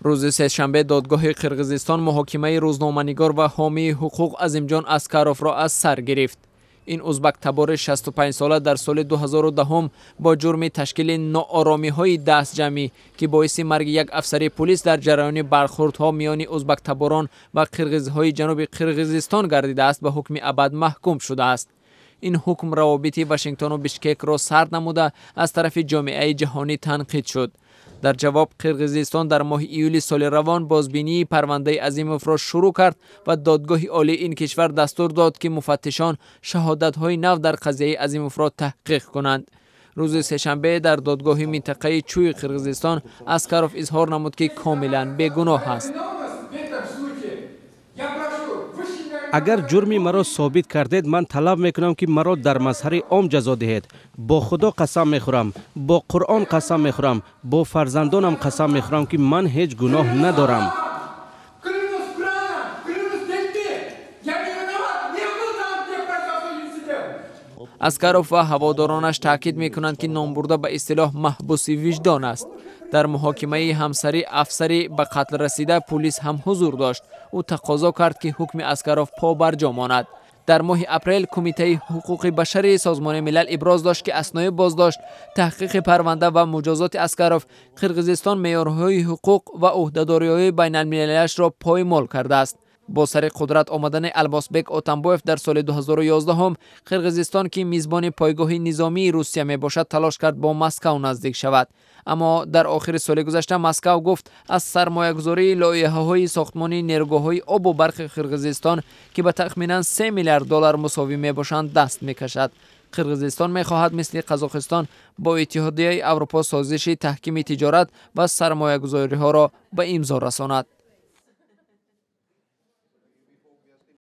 روز سه‌شنبه دادگاه قرقیزستان محاکمه روزنامه‌نگار و حامی حقوق عظیمجان اسکاروف را از سر گرفت. این ازبک تبار 65 ساله در سال 2010 با جرم تشکیل ناآرامی‌های دست جمعی که باعث مرگ یک افسر پلیس در جریان برخوردها میان ازبک تباران و قرقیزهای جنوب قرقیزستان گردیده است به حکم ابد محکوم شده است. این حکم روابط واشنگتن و بشکک را سرد نموده از طرف جامعه جهانی تنقید شد. در جواب قرقیزستان در ماه ایول سال روان بازبینی پرونده عظیموف را شروع کرد و دادگاه عالی این کشور دستور داد که مفتشان شهادت‌های نو در قضیه عظیموف را تحقیق کنند. روز سه‌شنبه در دادگاه منطقه چوی قرقیزستان اسکاروف اظهار نمود که کاملا بیگناه است. اگر جرمی مرا ثابت کردید من طلب میکنم که مرا در مظهر عام جزا دهید. با خدا قسم میخورم، با قرآن قسم میخورم، با فرزندانم قسم میخورم که من هیچ گناه ندارم. اسکاروف و هوادارانش تاکید میکنند که نام برده به اصطلاح محبوس وجدان است. در محاکمه همسری افسری به قتل رسیده پلیس هم حضور داشت. او تقاضا کرد که حکم اسکاروف پابرجا ماند. در ماه اپریل کمیته حقوق بشری سازمان ملل ابراز داشت که اثنای بازداشت، تحقیق پرونده و مجازات اسکاروف قرقیزستان معیارهای حقوق و عهدهداری‌های بین المللیش را پایمال کرده است. با سر قدرت آمدن الباسبک اتنبایف در سال 2011 هم قرقیزستان که میزبان پایگاه نظامی روسیه می باشد تلاش کرد با مسکو نزدیک شود، اما در آخر سال گذشته مسکو گفت از سرمایه‌گذاری لایحه‌های ساختمانی نیروگاه‌های آب و برق قرقیزستان که به تخمیناً 3 میلیارد دلار مساوی می باشند دست می‌کشد. قرقیزستان می‌خواهد مثل قزاقستان با اتحادیه اروپا سازش تحکیم تجارت و سرمایه‌گذاری‌ها را به امضا رساند.